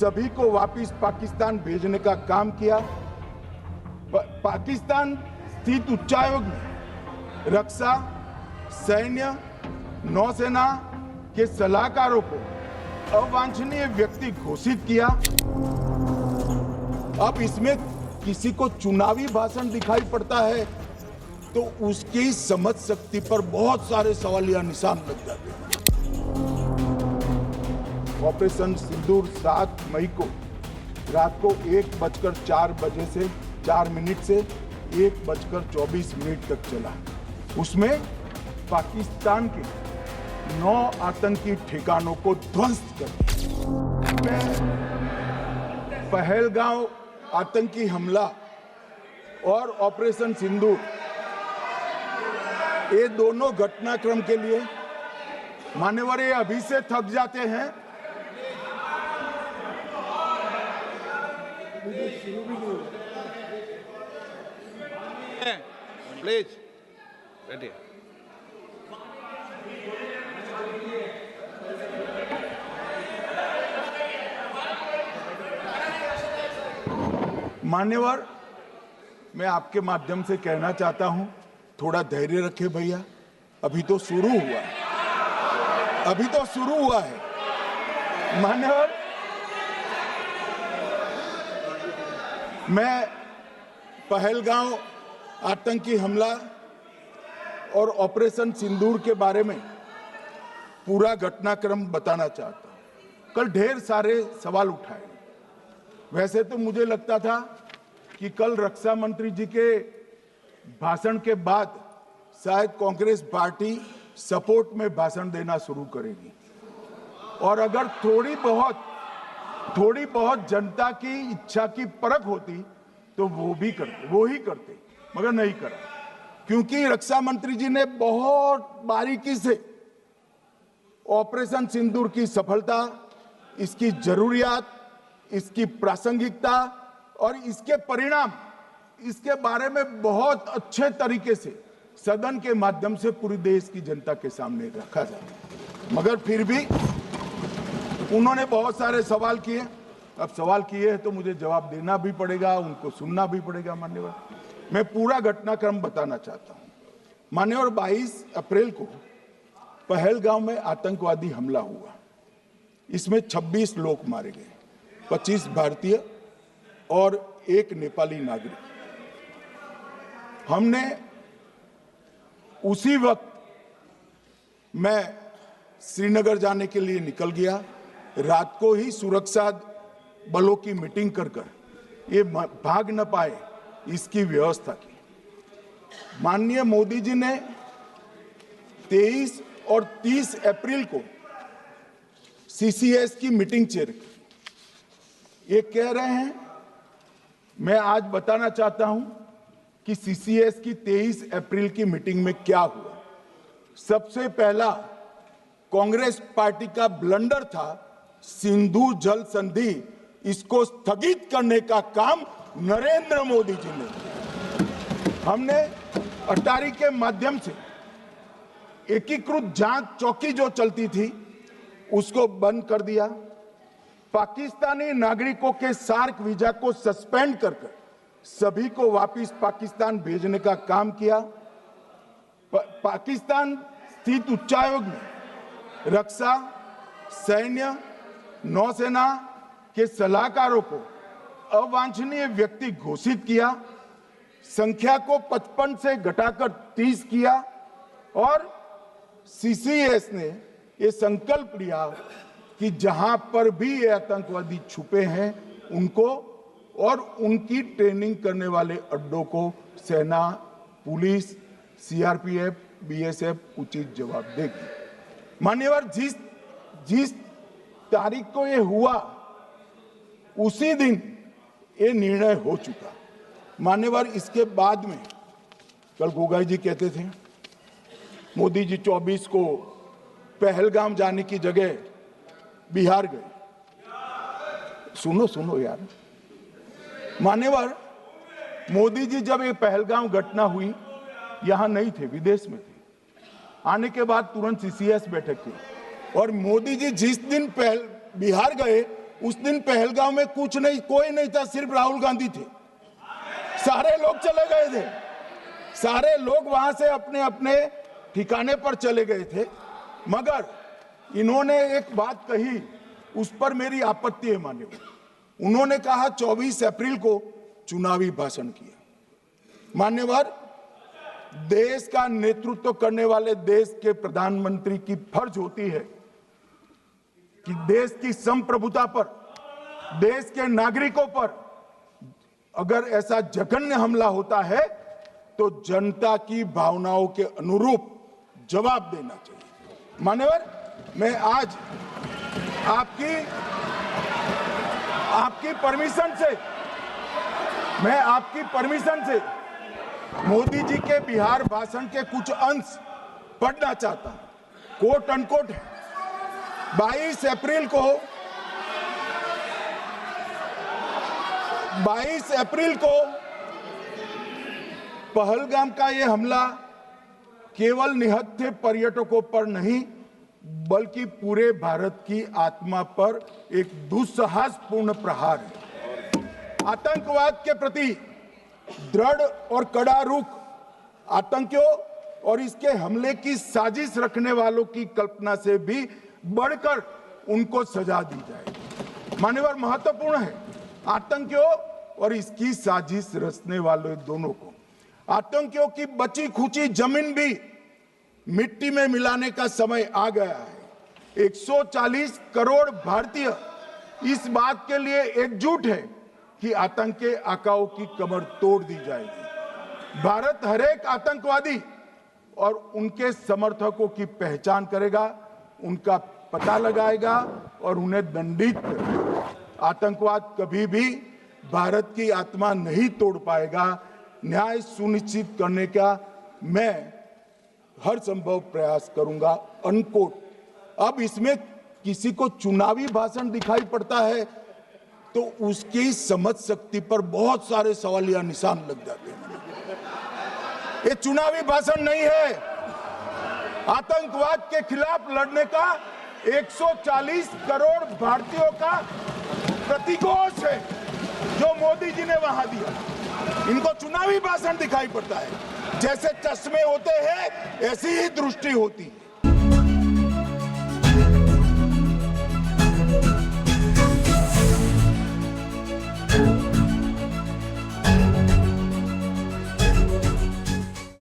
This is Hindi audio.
सभी को वापस पाकिस्तान भेजने का काम किया। पाकिस्तान स्थित उच्चायोग ने रक्षा, सैन्य, नौसेना के सलाहकारों को अवांछनीय व्यक्ति घोषित किया। अब इसमें किसी को चुनावी भाषण दिखाई पड़ता है तो उसकी समझ शक्ति पर बहुत सारे सवालिया निशान लग जाते हैं। ऑपरेशन सिंदूर 7 मई को रात को 1:04 से 4 मिनट से 1:24 तक चला। उसमें पाकिस्तान के 9 आतंकी ठिकानों को ध्वस्त कर दिया। पहलगांव आतंकी हमला और ऑपरेशन सिंदूर, ये दोनों घटनाक्रम के लिए मान्यवर ये अभी से थक जाते हैं। प्लीज बैठिए। मान्यवर, मैं आपके माध्यम से कहना चाहता हूं, थोड़ा धैर्य रखे भैया, अभी तो शुरू हुआ है, अभी तो शुरू हुआ है। मान्यवर, मैं पहलगांव आतंकी हमला और ऑपरेशन सिंदूर के बारे में पूरा घटनाक्रम बताना चाहता हूं। कल ढेर सारे सवाल उठाए। वैसे तो मुझे लगता था कि कल रक्षा मंत्री जी के भाषण के बाद शायद कांग्रेस पार्टी सपोर्ट में भाषण देना शुरू करेगी और अगर थोड़ी बहुत जनता की इच्छा की परख होती तो वो ही करते, मगर नहीं करा। क्योंकि रक्षा मंत्री जी ने बहुत बारीकी से ऑपरेशन सिंदूर की सफलता, इसकी जरूरियात, इसकी प्रासंगिकता और इसके परिणाम, इसके बारे में बहुत अच्छे तरीके से सदन के माध्यम से पूरी देश की जनता के सामने रखा जाए। मगर फिर भी उन्होंने बहुत सारे सवाल किए। अब सवाल किए हैं तो मुझे जवाब देना भी पड़ेगा, उनको सुनना भी पड़ेगा। मान्यवर, मैं पूरा घटनाक्रम बताना चाहता हूं। मान्यवर, 22 अप्रैल को पहलगांव में आतंकवादी हमला हुआ। इसमें 26 लोग मारे गए, 25 भारतीय और 1 नेपाली नागरिक। हमने उसी वक्त मैं श्रीनगर जाने के लिए निकल गया। रात को ही सुरक्षा बलों की मीटिंग कर ये भाग न पाए इसकी व्यवस्था की। माननीय मोदी जी ने 23 और 30 अप्रैल को सीसीएस की मीटिंग चेयर की। ये कह रहे हैं, मैं आज बताना चाहता हूं कि सीसीएस की 23 अप्रैल की मीटिंग में क्या हुआ। सबसे पहला कांग्रेस पार्टी का ब्लंडर था सिंधु जल संधि, इसको स्थगित करने का काम नरेंद्र मोदी जी ने किया। हमने अटारी के माध्यम से एकीकृत जांच चौकी जो चलती थी उसको बंद कर दिया। पाकिस्तानी नागरिकों के सार्क वीजा को सस्पेंड कर सभी को वापस पाकिस्तान भेजने का काम किया। पाकिस्तान स्थित उच्चायोग ने रक्षा, सैन्य, नौसेना के सलाहकारों को अवांछनीय व्यक्ति घोषित किया। संख्या को 55 से घटाकर 30 किया और सीसीएस ने ये संकल्प लिया कि जहां पर भी ये आतंकवादी छुपे हैं उनको और उनकी ट्रेनिंग करने वाले अड्डों को सेना, पुलिस, सीआरपीएफ, बीएसएफ उचित जवाब देगी। मान्यवर, जिस तारीख को ये हुआ उसी दिन ये निर्णय हो चुका। मान्यवर, इसके बाद में कल गोगाई जी कहते थे मोदी जी 24 को पहलगाम जाने की जगह बिहार गए। सुनो यार। मान्यवर, मोदी जी जब ये पहलगाम घटना हुई यहां नहीं थे, विदेश में थे। आने के बाद तुरंत सीसीएस बैठक की और मोदी जी जिस दिन बिहार गए उस दिन पहलगाम में कुछ नहीं, कोई नहीं था, सिर्फ राहुल गांधी थे। सारे लोग चले गए थे, सारे लोग वहां से अपने अपने ठिकाने पर चले गए थे। मगर इन्होंने एक बात कही, उस पर मेरी आपत्ति है मान्यवर। उन्होंने कहा 24 अप्रैल को चुनावी भाषण किया। मान्यवर, देश का नेतृत्व करने वाले देश के प्रधानमंत्री की फर्ज होती है कि देश की संप्रभुता पर, देश के नागरिकों पर अगर ऐसा जघन्य हमला होता है तो जनता की भावनाओं के अनुरूप जवाब देना चाहिए। मान्यवर, मैं आज आपकी परमिशन से मोदी जी के बिहार भाषण के कुछ अंश पढ़ना चाहता हूं। कोट अनकोट है। 22 अप्रैल को पहलगाम का यह हमला केवल निहत्थे पर्यटकों पर नहीं बल्कि पूरे भारत की आत्मा पर एक दुस्साहसपूर्ण प्रहार है। आतंकवाद के प्रति दृढ़ और कड़ा रुख, आतंकियों और इसके हमले की साजिश रखने वालों की कल्पना से भी बढ़कर उनको सजा दी जाए। मान्यवर, महत्वपूर्ण है आतंकियों और इसकी साजिश रचने वाले दोनों को, आतंकियों की बची खुची जमीन भी मिट्टी में मिलाने का समय आ गया है। 140 करोड़ भारतीय इस बात के लिए एकजुट है कि आतंकी आकाओं की कमर तोड़ दी जाएगी। भारत हर एक आतंकवादी और उनके समर्थकों की पहचान करेगा, उनका पता लगाएगा और उन्हें दंडित करेगा। आतंकवाद कभी भी भारत की आत्मा नहीं तोड़ पाएगा। न्याय सुनिश्चित करने का मैं हर संभव प्रयास करूंगा। अनकोट। अब इसमें किसी को चुनावी भाषण दिखाई पड़ता है तो उसकी समझ शक्ति पर बहुत सारे सवालिया निशान लग जाते हैं। ये चुनावी भाषण नहीं है, आतंकवाद के खिलाफ लड़ने का 140 करोड़ भारतीयों का प्रतिघोष है जो मोदी जी ने वहां दिया। इनको चुनावी भाषण दिखाई पड़ता है। जैसे चश्मे होते हैं ऐसी ही दृष्टि होती है।